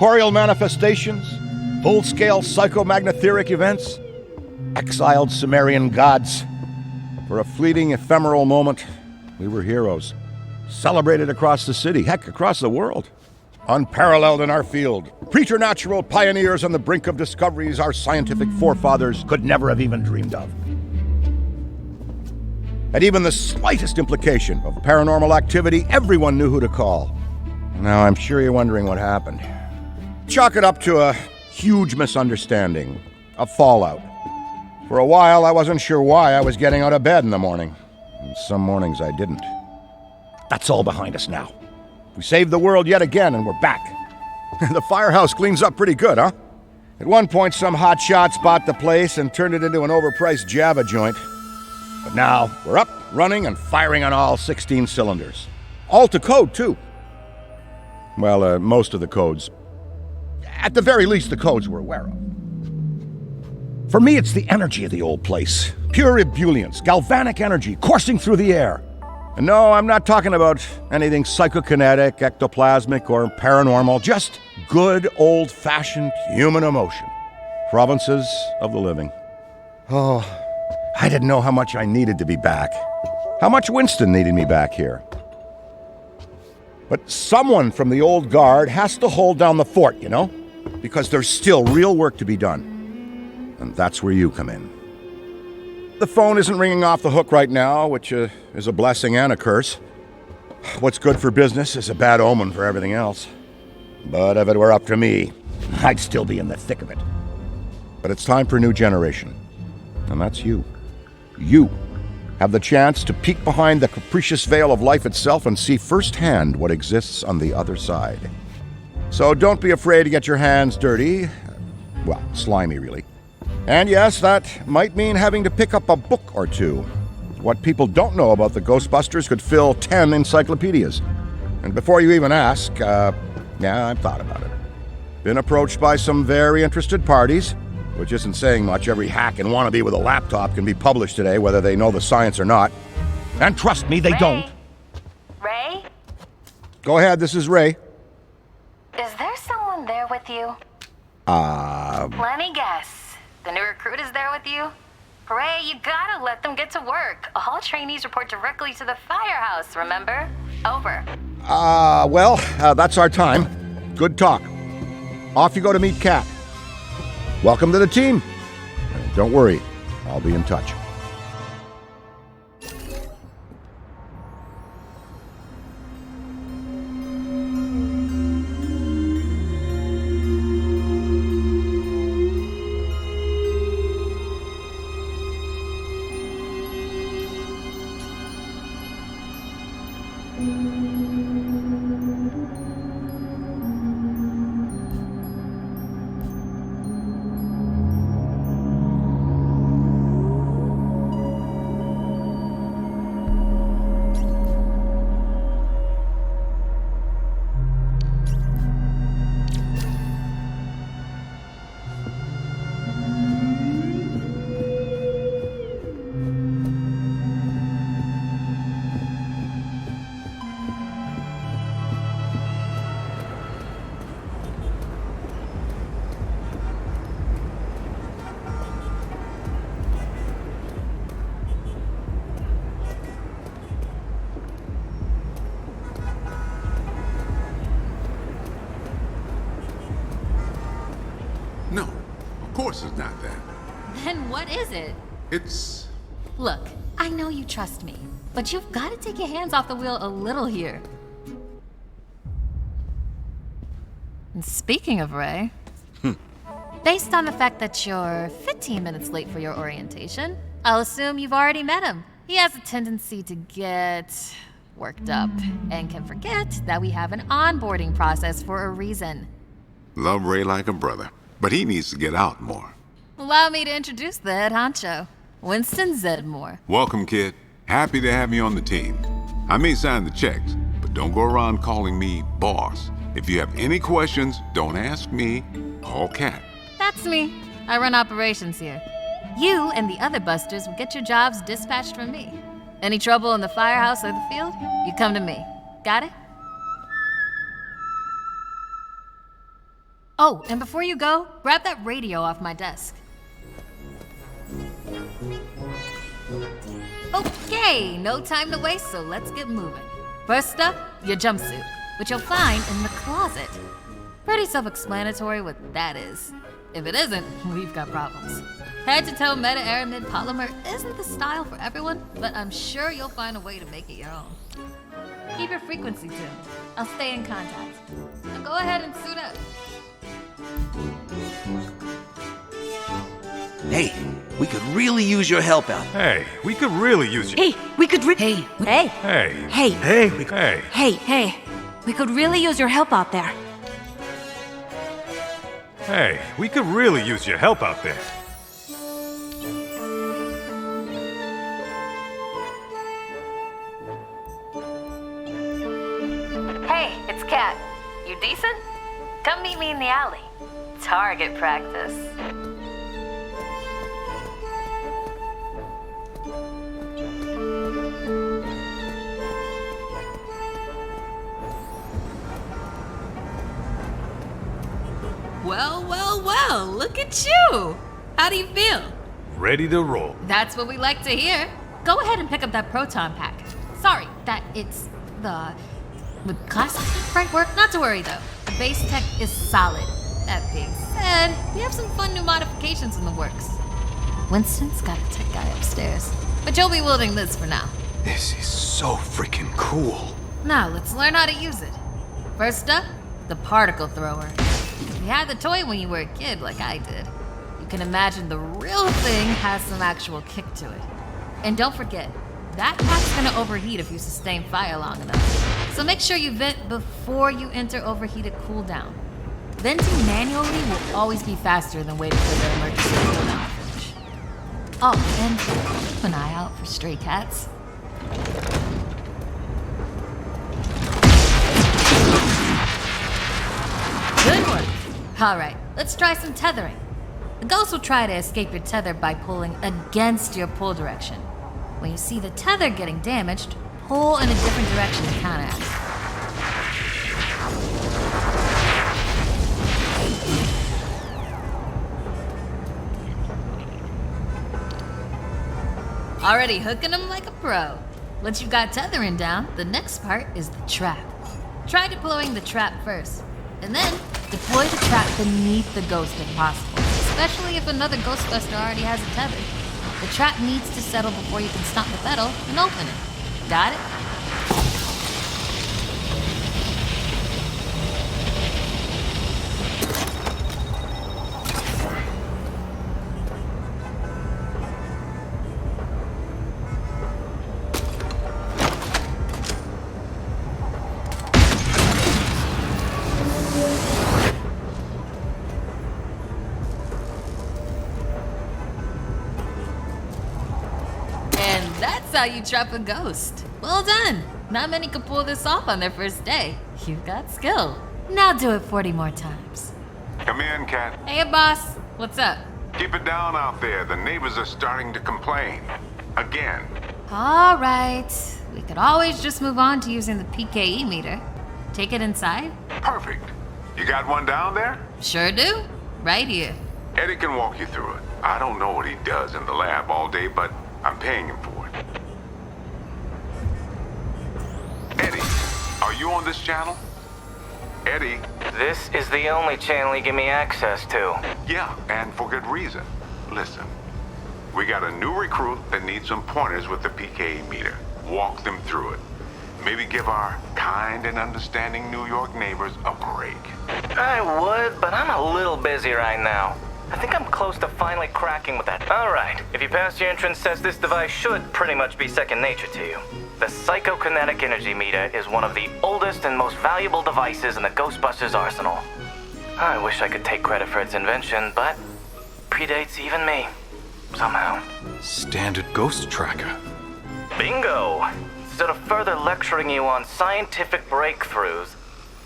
corporeal manifestations, full-scale psychomagnetheric events, exiled Sumerian gods. For a fleeting, ephemeral moment, we were heroes, celebrated across the city, heck, across the world. Unparalleled in our field, preternatural pioneers on the brink of discoveries our scientific forefathers could never have even dreamed of. At even the slightest implication of paranormal activity, everyone knew who to call. Now, I'm sure you're wondering what happened. Chalk it up to a huge misunderstanding, a fallout. For a while, I wasn't sure why I was getting out of bed in the morning. And some mornings I didn't. That's all behind us now. We saved the world yet again, and we're back. The firehouse cleans up pretty good, huh? At one point, some hotshots bought the place and turned it into an overpriced Java joint. But now, we're up, running, and firing on all 16 cylinders. All to code, too. Well, most of the codes. At the very least, the codes we're aware of. For me, it's the energy of the old place. Pure ebullience, galvanic energy coursing through the air. And no, I'm not talking about anything psychokinetic, ectoplasmic, or paranormal. Just good, old-fashioned human emotion. Provinces of the living. Oh, I didn't know how much I needed to be back. How much Winston needed me back here. But someone from the old guard has to hold down the fort, you know? Because there's still real work to be done. And that's where you come in. The phone isn't ringing off the hook right now, which is a blessing and a curse. What's good for business is a bad omen for everything else. But if it were up to me, I'd still be in the thick of it. But it's time for a new generation. And that's you. You have the chance to peek behind the capricious veil of life itself and see firsthand what exists on the other side. So don't be afraid to get your hands dirty. Well, slimy, really. And yes, that might mean having to pick up a book or two. What people don't know about the Ghostbusters could fill 10 encyclopedias. And before you even ask, yeah, I've thought about it. Been approached by some very interested parties, which isn't saying much. Every hack and wannabe with a laptop can be published today, whether they know the science or not. And trust me, they don't. Ray? Go ahead, this is Ray. Is there someone there with you? Let me guess. The new recruit is there with you? Ray, you gotta let them get to work. All trainees report directly to the firehouse, remember? Over. Well, that's our time. Good talk. Off you go to meet Kat. Welcome to the team. And don't worry, I'll be in touch. No, of course it's not that. Then what is it? It's... Look, I know you trust me, but you've got to take your hands off the wheel a little here. And speaking of Ray, based on the fact that you're 15 minutes late for your orientation, I'll assume you've already met him. He has a tendency to get worked up and can forget that we have an onboarding process for a reason. Love Ray like a brother, but he needs to get out more. Allow me to introduce the head honcho, Winston Zedmore. Welcome, kid. Happy to have you on the team. I may sign the checks, but don't go around calling me boss. If you have any questions, don't ask me. Call Kat. That's me. I run operations here. You and the other busters will get your jobs dispatched from me. Any trouble in the firehouse or the field, you come to me. Got it? Oh, and before you go, grab that radio off my desk. Okay, no time to waste, so let's get moving. First up, your jumpsuit, which you'll find in the closet. Pretty self-explanatory what that is. If it isn't, we've got problems. Head-to-toe meta-aramid polymer isn't the style for everyone, but I'm sure you'll find a way to make it your own. Keep your frequency tuned. I'll stay in contact. Now go ahead and suit up. Hey, we could really use your help out. Hey, we could really use you. Hey, we could Hey. Hey. Hey. Hey, we could... Hey. Hey. We could really use your help out there. Hey, we could really use your help out there. Hey, it's Kat. You decent? Come meet me in the alley. Target practice. Well, look at you! How do you feel? Ready to roll. That's what we like to hear. Go ahead and pick up that proton pack. Sorry, that it's the... Would classic right work? Not to worry though. The base tech is solid. That being said, we have some fun new modifications in the works. Winston's got a tech guy upstairs, but you'll be wielding this for now. This is so freaking cool. Now, let's learn how to use it. First up, the particle thrower. If you had the toy when you were a kid, like I did, you can imagine the real thing has some actual kick to it. And don't forget, that pack's gonna overheat if you sustain fire long enough. So make sure you vent before you enter overheated cooldown. Venting manually will always be faster than waiting for the emergency cooldown to finish. Oh, and keep an eye out for stray cats. Good work. All right, let's try some tethering. The ghost will try to escape your tether by pulling against your pull direction. When you see the tether getting damaged, pull in a different direction to counteract. Already hooking them like a pro. Once you've got tethering down, the next part is the trap. Try deploying the trap first, and then deploy the trap beneath the ghost if possible, especially if another Ghostbuster already has a tether. The trap needs to settle before you can stomp the pedal and open it. Got it? That's how you trap a ghost. Well done. Not many can pull this off on their first day. You've got skill. Now do it 40 more times. Come in, Kat. Hey, boss. What's up? Keep it down out there. The neighbors are starting to complain. Again. All right. We could always just move on to using the PKE meter. Take it inside? Perfect. You got one down there? Sure do. Right here. Eddie can walk you through it. I don't know what he does in the lab all day, but I'm paying him for it. Eddie, are you on this channel? Eddie? This is the only channel you give me access to. Yeah, and for good reason. Listen, we got a new recruit that needs some pointers with the PKE meter. Walk them through it. Maybe give our kind and understanding New York neighbors a break. I would, but I'm a little busy right now. I think I'm close to finally cracking with that. All right, if you pass your entrance test, this device should pretty much be second nature to you. The psychokinetic energy meter is one of the oldest and most valuable devices in the Ghostbusters arsenal. I wish I could take credit for its invention, but predates even me, somehow. Standard ghost tracker. Bingo! Instead of further lecturing you on scientific breakthroughs,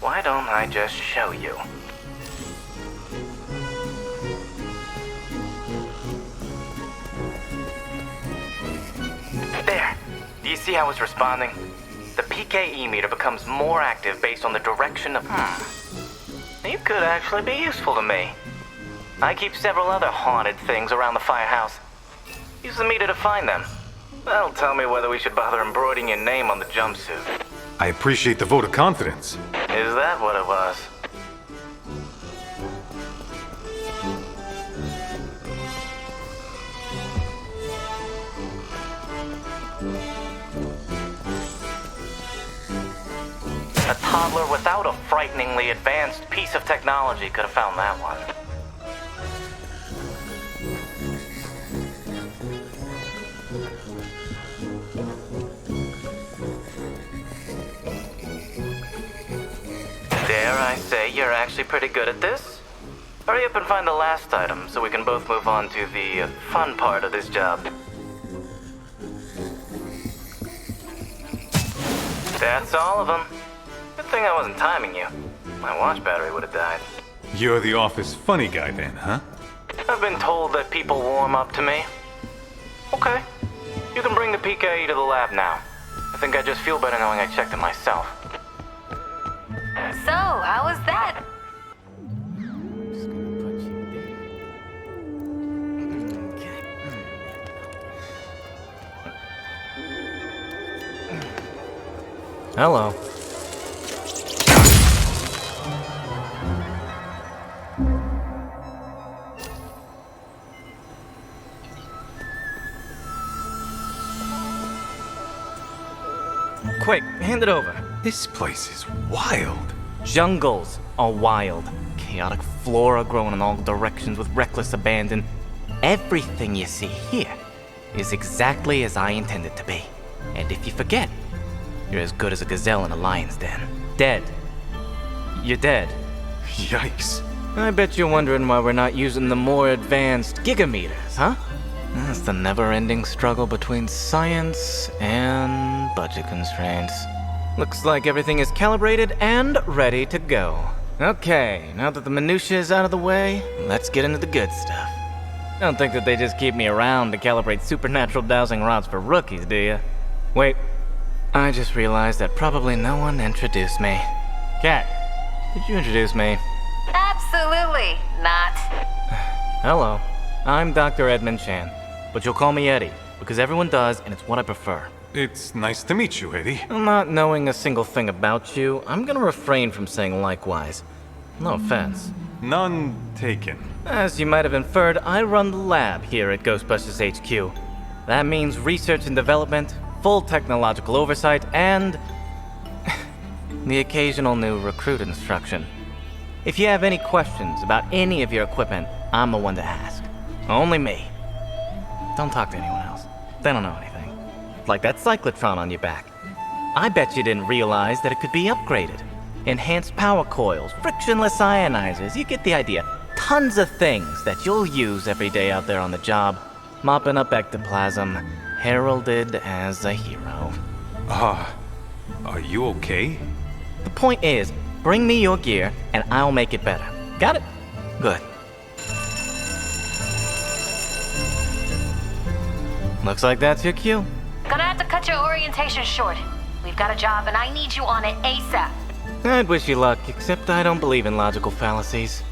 why don't I just show you? There. Do you see how it's responding? The PKE meter becomes more active based on the direction of... You could actually be useful to me. I keep several other haunted things around the firehouse. Use the meter to find them. That'll tell me whether we should bother embroidering your name on the jumpsuit. I appreciate the vote of confidence. Is that what it was? A toddler without a frighteningly advanced piece of technology could have found that one. Dare I say you're actually pretty good at this? Hurry up and find the last item so we can both move on to the fun part of this job. That's all of them. Good thing I wasn't timing you. My watch battery would have died. You're the office funny guy then, huh? I've been told that people warm up to me. Okay. You can bring the PKE to the lab now. I think I just feel better knowing I checked it myself. So, how was that? Hello. Quick, hand it over. This place is wild. Jungles are wild. Chaotic flora growing in all directions with reckless abandon. Everything you see here is exactly as I intended to be. And if you forget, you're as good as a gazelle in a lion's den. Dead. You're dead. Yikes. I bet you're wondering why we're not using the more advanced gigameters, huh? That's the never-ending struggle between science and budget constraints. Looks like everything is calibrated and ready to go. Okay, now that the minutiae is out of the way, let's get into the good stuff. Don't think that they just keep me around to calibrate supernatural dowsing rods for rookies, do you? Wait, I just realized that probably no one introduced me. Kat, did you introduce me? Absolutely not. Hello, I'm Dr. Edmund Chan, but you'll call me Eddie, because everyone does, and it's what I prefer. It's nice to meet you, Eddie. Not knowing a single thing about you, I'm gonna refrain from saying likewise. No offense. None taken. As you might have inferred, I run the lab here at Ghostbusters HQ. That means research and development, full technological oversight, and the occasional new recruit instruction. If you have any questions about any of your equipment, I'm the one to ask. Only me. Don't talk to anyone else. They don't know anything. Like that cyclotron on your back. I bet you didn't realize that it could be upgraded. Enhanced power coils, frictionless ionizers, you get the idea. Tons of things that you'll use every day out there on the job. Mopping up ectoplasm, heralded as a hero. Are you okay? The point is, bring me your gear and I'll make it better. Got it? Good. Looks like that's your cue. Gonna have to cut your orientation short. We've got a job and I need you on it ASAP. I'd wish you luck, except I don't believe in logical fallacies.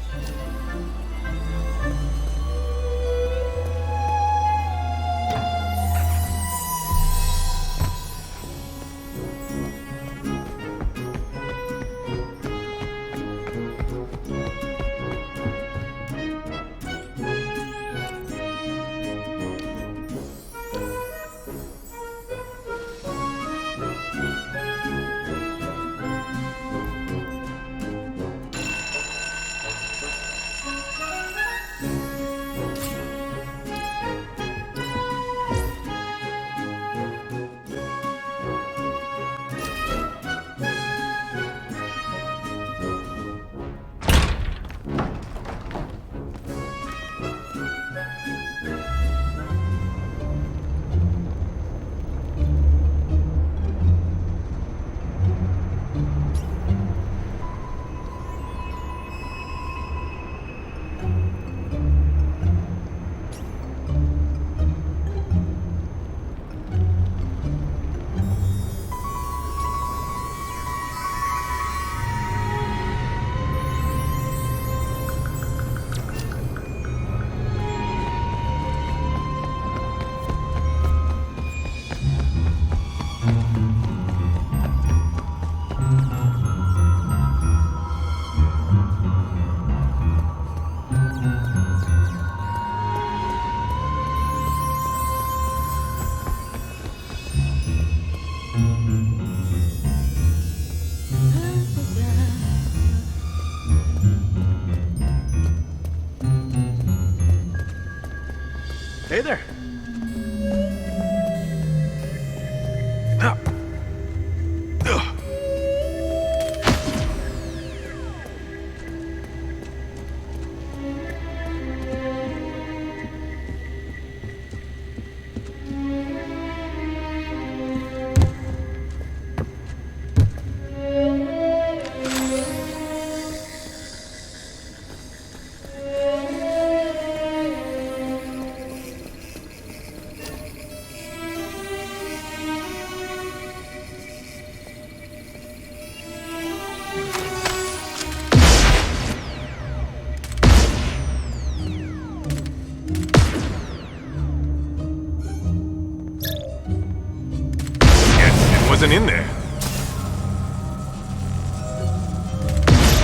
wasn't in there.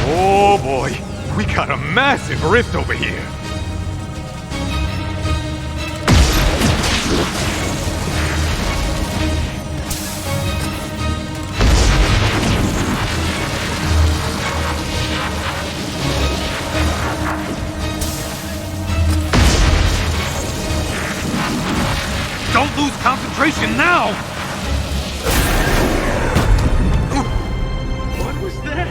Oh boy, we got a massive rift over here. Don't lose concentration now! What was that?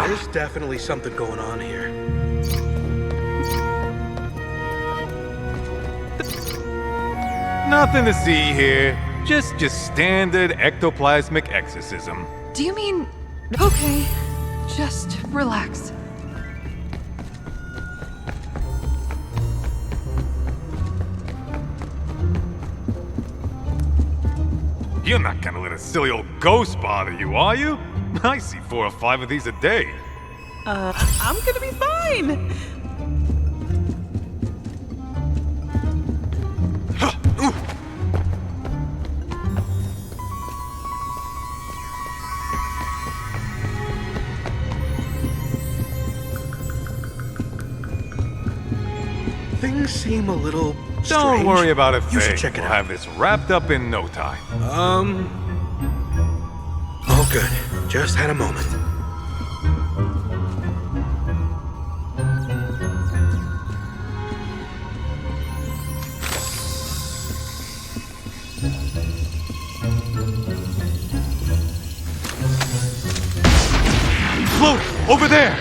There's definitely something going on here. Nothing to see here. Just your standard ectoplasmic exorcism. Do you mean... Okay, just relax. You're not gonna let a silly old ghost bother you, are you? I see 4 or 5 of these a day. I'm gonna be fine! Things seem a little strange. Don't worry about a thing. You should check it We'll out. have this wrapped up in no time. Oh, good. Just had a moment. Float! Over there!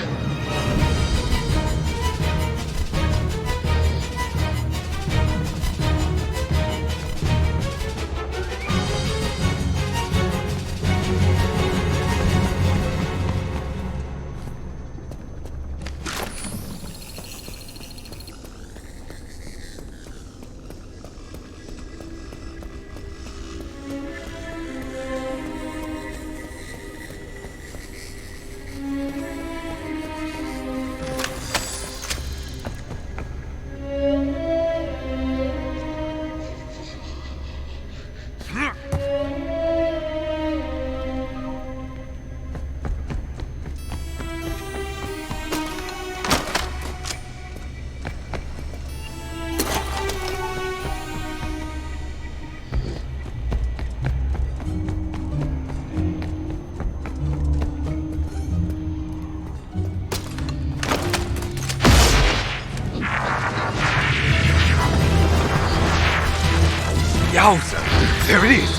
Yowza! There it is!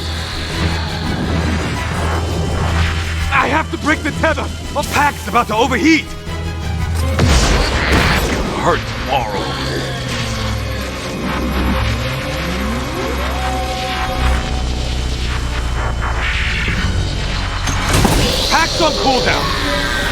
I have to break the tether! A pack's about to overheat! It's gonna hurt tomorrow. Pack's on cooldown!